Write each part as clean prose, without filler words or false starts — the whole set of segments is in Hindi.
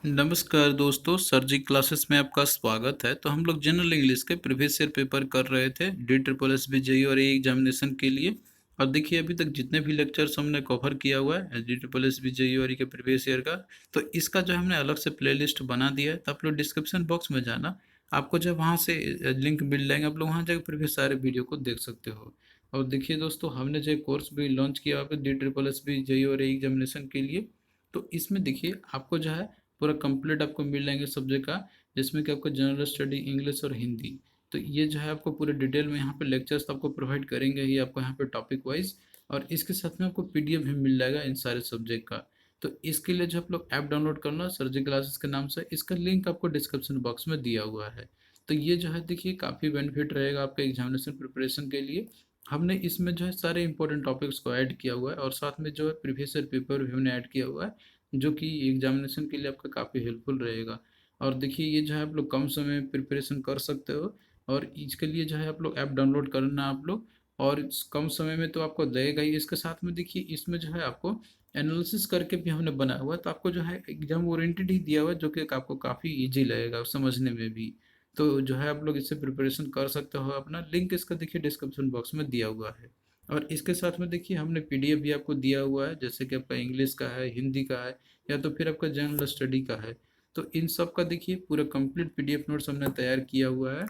नमस्कार दोस्तों, सर जी क्लासेस में आपका स्वागत है। तो हम लोग जनरल इंग्लिश के प्रीवियस ईयर पेपर कर रहे थे D triple S B JE और एग्जामिनेशन के लिए। और देखिए अभी तक जितने भी लेक्चर्स हमने कवर किया हुआ है D triple S B JE और के प्रीवियस ईयर का, तो इसका जो हमने अलग से प्लेलिस्ट बना दिया है। तो आप लोग डिस्क्रिप्शन बॉक्स में जाना, आपको जब वहाँ से लिंक मिल जाएंगे, आप लोग वहाँ जाकर प्रीवियस सारे वीडियो को देख सकते हो। और देखिए दोस्तों, हमने जो कोर्स भी लॉन्च किया है D triple S B JE और एग्जामिनेशन के लिए, तो इसमें देखिए आपको जो है पूरा कंप्लीट आपको मिल जाएंगे सब्जेक्ट का, जिसमें कि आपको जनरल स्टडी, इंग्लिश और हिंदी। तो ये जो है आपको पूरे डिटेल में यहाँ पे लेक्चर्स आपको प्रोवाइड करेंगे ही आपको यहाँ पे टॉपिक वाइज। और इसके साथ में आपको पीडीएफ भी मिल जाएगा इन सारे सब्जेक्ट का। तो इसके लिए जो आप लोग ऐप डाउनलोड करना सर्जी क्लासेस के नाम से, इसका लिंक आपको डिस्क्रिप्शन बॉक्स में दिया हुआ है। तो ये जो है देखिए काफ़ी बेनिफिट रहेगा आपके एग्जामिनेशन प्रिपरेशन के लिए। हमने इसमें जो है सारे इंपॉर्टेंट टॉपिक्स को ऐड किया हुआ है, और साथ में जो है प्रीवियस ईयर पेपर भी हमने ऐड किया हुआ है, जो कि एग्जामिनेशन के लिए आपका काफ़ी हेल्पफुल रहेगा। और देखिए ये जो है आप लोग कम समय में प्रिपरेशन कर सकते हो। और इसके लिए जो है आप लोग ऐप डाउनलोड करना आप लोग, और कम समय में तो आपको देगा ही। इसके साथ में देखिए इसमें जो है आपको एनालिसिस करके भी हमने बनाया हुआ है, तो आपको जो है एग्जाम ओरिएंटेड ही दिया हुआ है, जो कि आपको काफ़ी ईजी लगेगा समझने में भी। तो जो है आप लोग इससे प्रिपरेशन कर सकते हो। अपना लिंक इसका देखिए डिस्क्रिप्शन बॉक्स में दिया हुआ है। और इसके साथ में देखिए हमने पीडीएफ भी आपको दिया हुआ है, जैसे कि आपका इंग्लिश का है, हिंदी का है, या तो फिर आपका जनरल स्टडी का है। तो इन सब का देखिए पूरा कंप्लीट पीडीएफ नोट्स हमने तैयार किया हुआ है।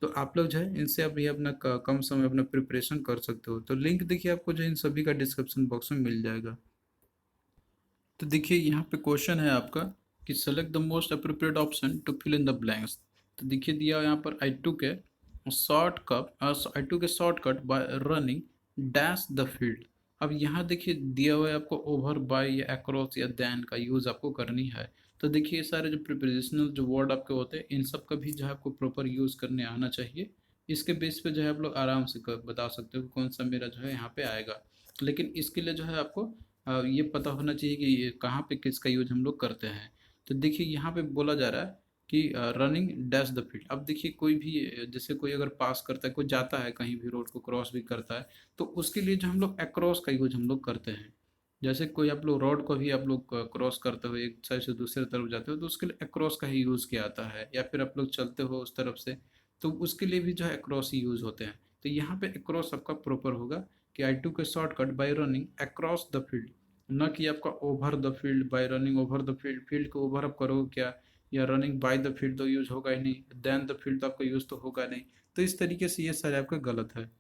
तो आप लोग जो है इनसे अभी अपना कम समय अपना प्रिपरेशन कर सकते हो। तो लिंक देखिए आपको जो है इन सभी का डिस्क्रिप्शन बॉक्स में मिल जाएगा। तो देखिए यहाँ पे क्वेश्चन है आपका कि select the most appropriate option to fill in the blanks. तो देखिए दिया यहाँ पर I took shortcut by running dash the field. अब यहाँ देखिए दिया हुआ है आपको ओवर, बाय या अक्रॉस या देन का यूज़ आपको करनी है। तो देखिए ये सारे जो प्रिपोजिशनल जो वर्ड आपके होते हैं, इन सब का भी जो है आपको प्रॉपर यूज़ करने आना चाहिए। इसके बेस पे जो है आप लोग आराम से बता सकते हो कौन सा मेरा जो है यहाँ पे आएगा। लेकिन इसके लिए जो है आपको ये पता होना चाहिए कि ये कहाँ पे किसका यूज हम लोग करते हैं। तो देखिए यहाँ पे बोला जा रहा है कि रनिंग डैश द फील्ड। अब देखिए कोई भी जैसे कोई अगर पास करता है, कोई जाता है कहीं भी, रोड को क्रॉस भी करता है, तो उसके लिए जो हम लोग अक्रॉस का यूज हम लोग करते हैं। जैसे कोई आप लोग रोड को भी आप लोग क्रॉस करते हो, एक साइड से दूसरे तरफ जाते हो, तो उसके लिए अक्रॉस का ही यूज़ किया आता है। या फिर आप लोग चलते हो उस तरफ से, तो उसके लिए भी जो है अक्रॉस ही यूज़ होते हैं। तो यहाँ पे अक्रॉस आपका प्रॉपर होगा कि आई took shortcut by running across the field, न कि आपका over the field bye running over the field. Field को ओवर अप करोगे क्या, या रनिंग बाय द फील्ड तो यूज़ होगा ही नहीं, देन द फील्ड तो आपका यूज़ तो होगा नहीं। तो इस तरीके से ये सारे आपका गलत है।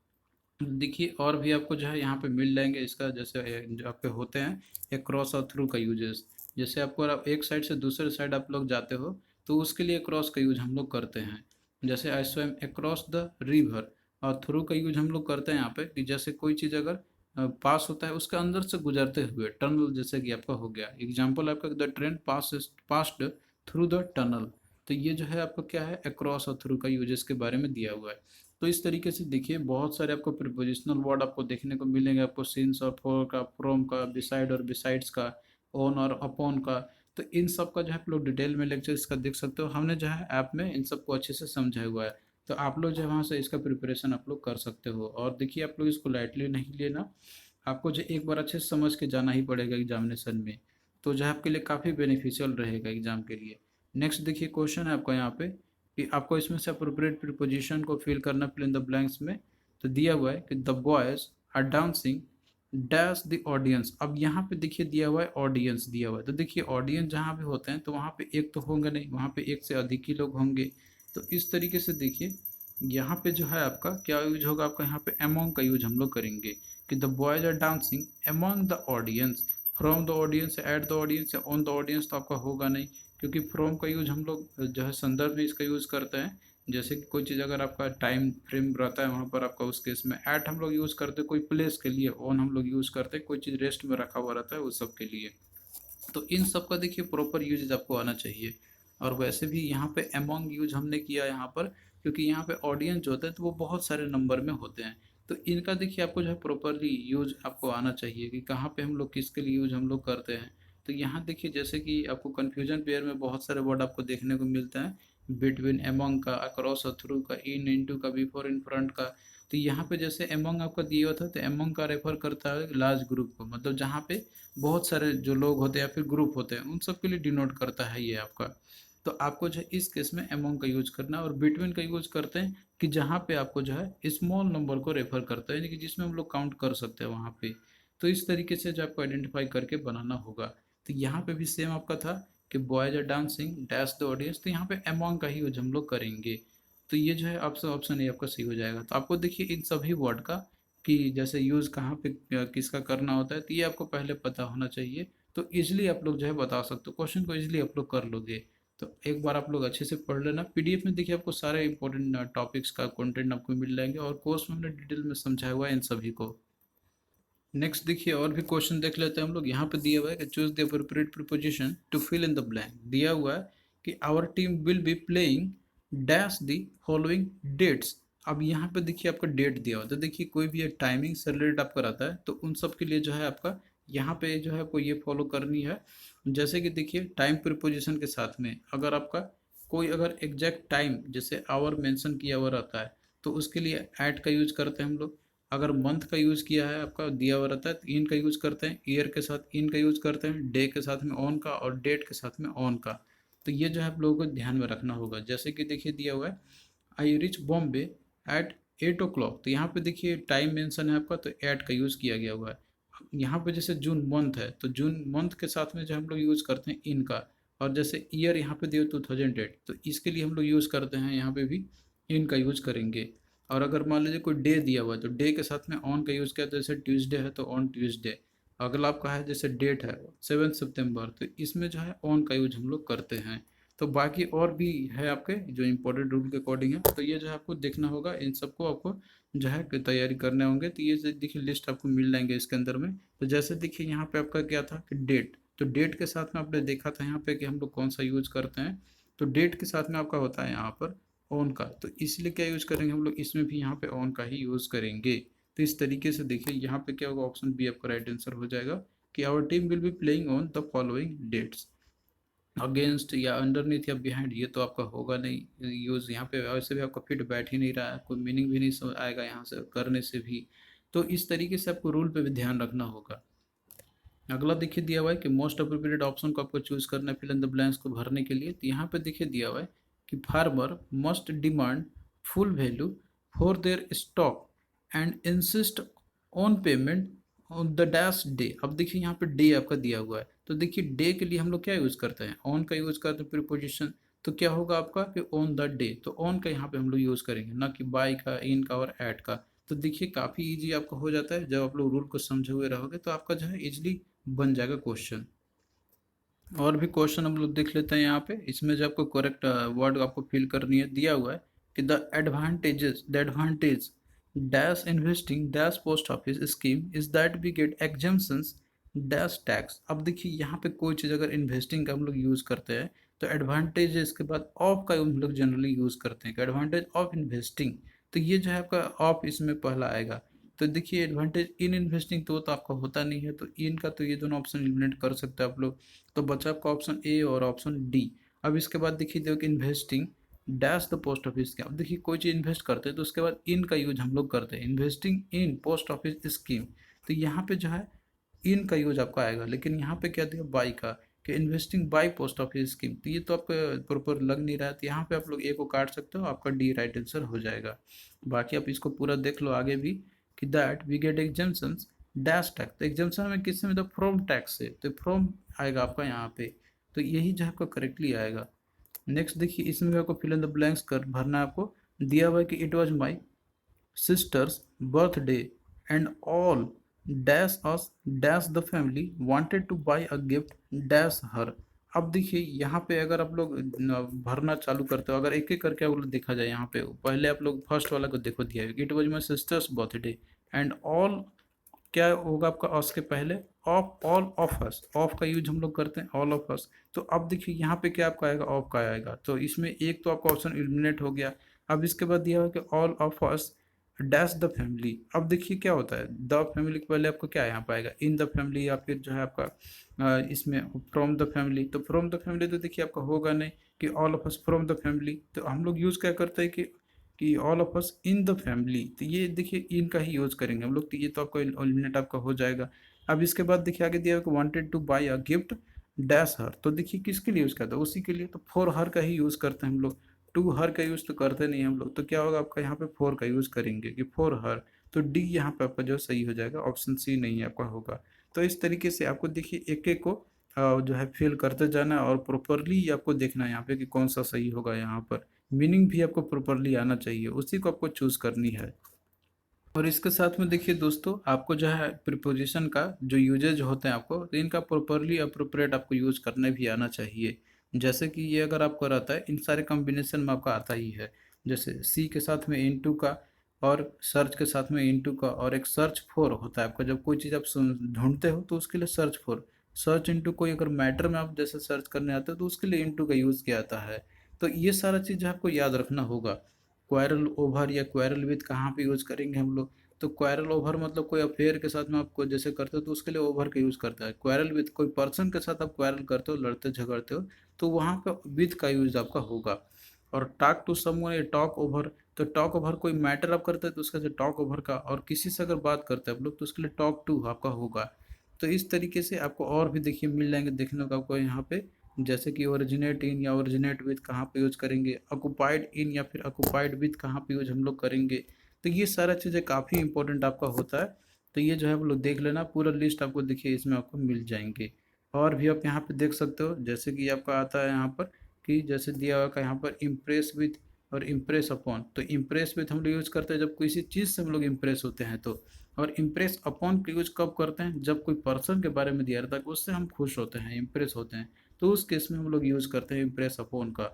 देखिए और भी आपको जो है यहाँ पे मिल जाएंगे इसका, जैसे जो आपके होते हैं एक क्रॉस और थ्रू का यूजेस। जैसे आपको अगर एक साइड से दूसरे साइड आप लोग जाते हो, तो उसके लिए क्रॉस का यूज हम लोग करते हैं। जैसे आई स्वैम अक्रॉस द रिवर। और थ्रू का यूज हम लोग करते हैं यहाँ पे कि जैसे कोई चीज़ अगर पास होता है उसके अंदर से गुजरते हुए, टनल जैसे कि आपका हो गया एग्जाम्पल आपका, the train passed through the tunnel. तो ये जो है आपका क्या है, अक्रॉस और थ्रू का यूजेस के बारे में दिया हुआ है। तो इस तरीके से देखिए बहुत सारे आपको प्रीपोजिशनल वर्ड आपको देखने को मिलेंगे, आपको सिंस और फॉर का, फ्रॉम का, बिसाइड और बिसाइड्स का, ऑन और अपॉन का। तो इन सब का जो है आप लोग डिटेल में लेक्चर इसका देख सकते हो। हमने जो है ऐप में इन सबको अच्छे से समझाया हुआ है। तो आप लोग जो है वहाँ से इसका प्रिपरेशन आप लोग कर सकते हो। और देखिए आप लोग इसको लाइटली नहीं लेना, आपको जो एक बार अच्छे से समझ के जाना ही पड़ेगा एग्जामिनेशन में। तो जो है आपके लिए काफ़ी बेनिफिशियल रहेगा एग्जाम के लिए। नेक्स्ट देखिए क्वेश्चन है आपका यहाँ पे कि आपको इसमें से अप्रोप्रिएट प्रीपोजिशन को फिल करना फिल इन द ब्लैंक्स में। तो दिया हुआ है कि the boys are dancing dash the audience. अब यहाँ पे देखिए दिया हुआ है ऑडियंस दिया हुआ है। तो देखिए ऑडियंस जहाँ भी होते हैं तो वहाँ पे एक तो होंगे नहीं, वहाँ पे एक से अधिक ही लोग होंगे। तो इस तरीके से देखिए यहाँ पे जो है आपका क्या यूज होगा, आपका यहाँ पे अमोंग का यूज हम लोग करेंगे कि the boys are dancing among the audience. From the audience, at the audience या ऑन द ऑडियंस तो आपका होगा नहीं, क्योंकि फ्रॉम का यूज हम लोग जो है संदर्भ में इसका यूज़ करते हैं। जैसे कि कोई चीज़ अगर आपका टाइम फ्रेम रहता है वहाँ पर आपका, उस केस में ऐट हम लोग यूज़ करते हैं कोई प्लेस के लिए, ऑन हम लोग यूज़ करते हैं कोई चीज़ रेस्ट में रखा हुआ रहता है उस सब के लिए। तो इन सब का देखिए प्रॉपर यूज आपको आना चाहिए। और वैसे भी यहाँ पे अमोंग यूज हमने किया यहाँ पर, क्योंकि यहाँ पे ऑडियंस जो होता है तो वो बहुत सारे नंबर में होते हैं। तो इनका देखिए आपको जो है प्रॉपरली यूज आपको आना चाहिए कि कहाँ पे हम लोग किसके लिए यूज हम लोग करते हैं। तो यहाँ देखिए जैसे कि आपको कन्फ्यूजन पेयर में बहुत सारे वर्ड आपको देखने को मिलता है, बिटवीन, अमोंग का, अक्रॉस और थ्रू का, इन, इनटू का, बिफोर, इन फ्रंट का। तो यहाँ पे जैसे एमंग आपका दिया हुआ था, तो एमंग का रेफर करता है लार्ज ग्रुप को, मतलब जहाँ पे बहुत सारे जो लोग होते हैं या फिर ग्रुप होते हैं उन सब के लिए डिनोट करता है ये आपका। तो आपको जो है इस केस में एमंग का यूज करना है, और बिटवीन का यूज करते हैं कि जहाँ पे आपको जो है स्मॉल नंबर को रेफर करता है, यानी कि जिसमें हम लोग काउंट कर सकते हैं वहाँ पे। तो इस तरीके से जो आपको आइडेंटिफाई करके बनाना होगा। तो यहाँ पे भी सेम आपका था कि boys are dancing dash the audience, तो यहाँ पे अमोंग का ही यूज हम लोग करेंगे। तो ये जो है आपसे ऑप्शन ए आपका सही हो जाएगा। तो आपको देखिए इन सभी वर्ड का कि जैसे यूज़ कहाँ पे किसका करना होता है, तो ये आपको पहले पता होना चाहिए। तो इजिली आप लोग जो है बता सकते हो, क्वेश्चन को इजिली आप लोग कर लोगे। तो एक बार आप लोग अच्छे से पढ़ लेना, पीडीएफ में देखिए आपको सारे इंपॉर्टेंट टॉपिक्स का कंटेंट आपको मिल जाएंगे, और कोर्स में हमने डिटेल में समझाया हुआ है इन सभी को। नेक्स्ट देखिए और भी क्वेश्चन देख लेते हैं हम लोग। यहाँ पे दिया हुआ है कि choose the appropriate preposition to fill in the blank. दिया हुआ है कि our team will be playing dash the following dates. अब यहाँ पे देखिए आपका डेट दिया हुआ है, तो देखिए कोई भी टाइमिंग से रिलेटेड आपका रहता है, तो उन सब के लिए जो है आपका यहाँ पे जो है आपको ये फॉलो करनी है। जैसे कि देखिए टाइम प्रीपोजिशन के साथ में अगर आपका कोई अगर एग्जैक्ट टाइम जैसे आवर मेंशन किया हुआ रहता है, तो उसके लिए एट का यूज करते हैं हम लोग। अगर मंथ का यूज़ किया है आपका दिया हुआ रहता है, तो इन का यूज़ करते हैं, ईयर के साथ इन का यूज़ करते हैं, डे के साथ में ऑन का, और डेट के साथ में ऑन का। तो ये जो है आप लोगों को ध्यान में रखना होगा। जैसे कि देखिए दिया हुआ है आई रिच बॉम्बे एट 8 o'clock, तो यहाँ पे देखिए टाइम मेंशन है आपका, तो एट का यूज़ किया गया हुआ है। यहाँ पे जैसे जून मंथ है, तो जून मंथ के साथ में जो हम लोग यूज़ करते हैं इन का। और जैसे ईयर यहाँ पे दिया 2008, तो इसके लिए हम लोग यूज़ करते हैं यहाँ पे भी इन का यूज़ करेंगे। और अगर मान लीजिए कोई डे दिया हुआ है, तो डे के साथ में ऑन का यूज़ किया, तो जैसे ट्यूसडे है तो ऑन ट्यूसडे। अगला आपका है जैसे डेट है 7 सितंबर, तो इसमें जो है ऑन का यूज हम लोग करते हैं। तो बाकी और भी है आपके जो इम्पोर्टेंट रूल के अकॉर्डिंग है, तो ये जो है आपको देखना होगा, इन सबको आपको जो है कि तैयारी करने होंगे। तो ये देखिए लिस्ट आपको मिल जाएंगे इसके अंदर में। तो जैसे देखिए यहाँ पे आपका क्या था कि डेट, तो डेट के साथ में आपने देखा था यहाँ पे कि हम लोग कौन सा यूज करते हैं, तो डेट के साथ में आपका होता है यहाँ पर ऑन का। तो इसलिए क्या यूज़ करेंगे हम लोग, इसमें भी यहाँ पे ऑन का ही यूज़ करेंगे। तो इस तरीके से देखिए यहाँ पे क्या होगा, ऑप्शन बी आपका राइट आंसर हो जाएगा कि our team will be playing on the following dates. Against या अंडरनीथ या बिहाइंड ये तो आपका होगा नहीं यूज़ यहाँ पे, वैसे भी आपका फिट बैठ ही नहीं रहा है, कोई मीनिंग भी नहीं आएगा यहाँ से करने से भी। तो इस तरीके से आपको रूल पे भी ध्यान रखना होगा। अगला देखिए दिया हुआ है कि मोस्ट अप्रोप्रिएट ऑप्शन को आपको चूज करना है फिल इन द ब्लैंक्स को भरने के लिए। तो यहाँ पे देखिए दिया हुआ है कि farmer must demand full value for their stock and insist on payment on the dash day. अब देखिए यहाँ पे डे आपका दिया हुआ है, तो देखिए डे के लिए हम लोग क्या यूज़ करते हैं, ऑन का यूज़ करते हैं प्रीपोजिशन। तो क्या होगा आपका कि ऑन द डे, तो ऑन का यहाँ पे हम लोग यूज़ करेंगे, ना कि बाय का, इन का और एट का। तो देखिए काफ़ी इजी आपका हो जाता है, जब आप लोग रूल को समझे हुए रहोगे तो आपका जो है इजिली बन जाएगा क्वेश्चन। और भी क्वेश्चन हम लोग देख लेते हैं यहाँ पे। इसमें जो आपको करेक्ट वर्ड आपको फिल करनी है, दिया हुआ है कि the advantage dash investing dash post office scheme is that we get exemptions dash tax. अब देखिए यहाँ पे कोई चीज़ अगर इन्वेस्टिंग का हम लोग यूज़ करते हैं, तो एडवांटेज है, इसके बाद ऑफ का हम लोग जनरली यूज़ करते हैं, एडवांटेज ऑफ इन्वेस्टिंग। तो ये जो है आपका ऑफ इसमें पहला आएगा। तो देखिए एडवांटेज इन इन्वेस्टिंग तो आपका होता नहीं है, तो इन का तो ये दोनों ऑप्शन एलिमिनेट कर सकते हैं आप लोग। तो बचा आपका ऑप्शन ए और ऑप्शन डी। अब इसके बाद देखिए देखो कि investing dash the post office scheme. अब देखिए कोई चीज़ इन्वेस्ट करते हैं तो उसके बाद इन का यूज हम लोग करते हैं, investing in post office scheme. तो यहाँ पे जो है इन का यूज आपका आएगा, लेकिन यहाँ पे क्या दिया बाई का, कि investing by post office scheme. तो ये तो आपका प्रॉपर लग नहीं रहा है, तो यहाँ पे आप लोग ए को काट सकते हो, आपका डी राइट आंसर हो जाएगा। बाकी आप इसको पूरा देख लो आगे भी कि that we get exemptions dash tax. तो एग्जाम्पशन में किससे मतलब फ्रॉम टैक्स से, तो फ्रॉम आएगा आपका यहाँ पे। तो यही जो है आपका करेक्टली आएगा। नेक्स्ट देखिए इसमें भी आपको फिल इन द ब्लैंक्स कर भरना है आपको। दिया हुआ है कि it was my sister's birthday and all dash us dash the family wanted to buy a gift dash her। अब देखिए यहाँ पे अगर आप लोग भरना चालू करते हो, अगर एक एक करके आप लोग देखा जाए, यहाँ पे पहले आप लोग फर्स्ट वाला को देखो, दिया है it was my sisters birthday and all, क्या होगा आपका ऑस के पहले, of all of us, of का यूज हम लोग करते हैं ऑल ऑफ अस। तो अब देखिए यहाँ पे क्या आपका आएगा, ऑफ का आएगा, तो इसमें एक तो आपका ऑप्शन एलिमिनेट हो गया। अब इसके बाद दिया हुआ कि all of us dash the family. अब देखिए क्या होता है, द फैमिली के पहले आपको क्या यहाँ पे आएगा, इन द फैमिली, या फिर जो है आपका इसमें फ्रॉम द फैमिली। तो फ्रॉम द फैमिली तो देखिए आपका होगा नहीं कि all of us from the family. तो हम लोग यूज़ क्या करते हैं कि कि all of us in the family, तो ये देखिए इन का ही यूज करेंगे हम लोग, तो ये तो आपका एलिमिनेट आपका हो जाएगा। अब इसके बाद देखिए आगे दिया है wanted to buy a gift dash her, तो देखिए किसके लिए यूज करता है, उसी के लिए, तो फॉर हर का ही यूज करते हैं हम लोग। टू हर का यूज तो करते नहीं हम लोग, तो क्या होगा आपका यहाँ पे फॉर का यूज करेंगे कि फॉर हर, तो डी यहाँ पे आपका जो सही हो जाएगा, ऑप्शन सी नहीं आपका होगा। तो इस तरीके से आपको देखिए एक एक को जो है फिल करते जाना है, और प्रॉपरली आपको देखना है यहाँ पे कि कौन सा सही होगा। यहाँ पर मीनिंग भी आपको प्रॉपरली आना चाहिए, उसी को आपको चूज करनी है। और इसके साथ में देखिए दोस्तों, आपको जो है प्रिपोजिशन का जो यूजेज होते हैं आपको, तो इनका प्रॉपरली अप्रोप्रिएट आपको यूज करने भी आना चाहिए। जैसे कि ये अगर आपको रहता है, इन सारे कॉम्बिनेशन में आपका आता ही है, जैसे सी के साथ में इनटू का, और सर्च के साथ में इनटू का, और एक सर्च फॉर होता है आपका, जब कोई चीज़ आप ढूंढते हो तो उसके लिए सर्च फॉर, सर्च इनटू, कोई अगर मैटर में आप जैसे सर्च करने आते हो तो उसके लिए इनटू का यूज़ किया जाता है। तो ये सारा चीज़ आपको याद रखना होगा। क्वारल ओवर या क्वारल विद कहाँ पे यूज करेंगे हम लोग, तो क्वारल ओवर मतलब कोई अफेयर के साथ में आपको जैसे करते हो तो उसके लिए ओवर का यूज करता है। क्वारल विद कोई पर्सन के साथ आप क्वारल करते हो, लड़ते झगड़ते हो, तो वहाँ पे विद का यूज आपका होगा। और talk to someone, talk over, तो टॉक ओवर कोई मैटर आप करते हैं तो उसका टॉक ओवर का, और किसी से अगर बात करते हैं आप लोग तो उसके लिए टॉक टू आपका होगा। तो इस तरीके से आपको और भी देखिए मिल जाएंगे देखने को आपको यहाँ पे, जैसे कि ओरिजिनेट इन या ओरिजिनेट विद कहाँ पे यूज करेंगे, ऑक्युपाइड इन या फिर ऑक्युपाइड विद कहाँ पे यूज हम लोग करेंगे। तो ये सारा चीज़ें काफ़ी इंपॉर्टेंट आपका होता है। तो ये जो है आप लोग देख लेना, पूरा लिस्ट आपको देखिए इसमें आपको मिल जाएंगे। और भी आप यहाँ पे देख सकते हो, जैसे कि आपका आता है यहाँ पर कि जैसे दिया हुआ का यहाँ पर इम्प्रेस विथ और इम्प्रेस अपॉन, तो इम्प्रेस विथ हम लोग यूज़ करते हैं जब किसी चीज़ से हम लोग इम्प्रेस होते हैं तो, और इम्प्रेस अपॉन का यूज कब करते हैं, जब कोई पर्सन के बारे में दिया रहता है उससे हम खुश होते हैं, इम्प्रेस होते हैं, तो उस केस में हम लोग यूज़ करते हैं इम्प्रेस अपॉन का।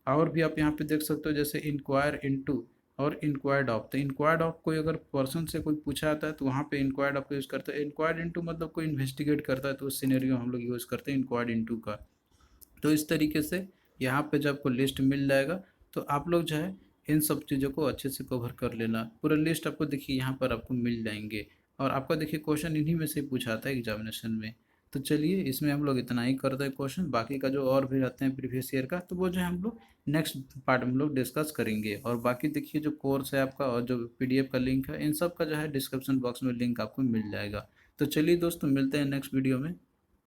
और भी आप यहाँ पे देख सकते हो, जैसे इंक्वायर इनटू और इंक्वायर्ड ऑफ, तो इंक्वायर्ड ऑफ कोई अगर पर्सन से कोई पूछा आता है तो वहाँ पे इंक्वायर्ड ऑफ यूज़ करते हैं। इंक्वायर्ड इनटू मतलब कोई इन्वेस्टिगेट करता है तो उस सिनेरियो हम लोग यूज़ करते हैं इंक्वायर्ड इनटू का। तो इस तरीके से यहाँ पे जब आपको लिस्ट मिल जाएगा तो आप लोग जो है इन सब चीज़ों को अच्छे से कवर कर लेना। पूरा लिस्ट आपको देखिए यहाँ पर आपको मिल जाएंगे, और आपका देखिए क्वेश्चन इन्हीं में से पूछा आता है एग्जामिनेशन में। तो चलिए इसमें हम लोग इतना ही करते हैं क्वेश्चन, बाकी का जो और भी रहते हैं प्रीवियस ईयर का तो वो जो है हम लोग नेक्स्ट पार्ट में लोग डिस्कस करेंगे। और बाकी देखिए जो कोर्स है आपका और जो पीडीएफ का लिंक है, इन सब का जो है डिस्क्रिप्शन बॉक्स में लिंक आपको मिल जाएगा। तो चलिए दोस्तों, मिलते हैं नेक्स्ट वीडियो में।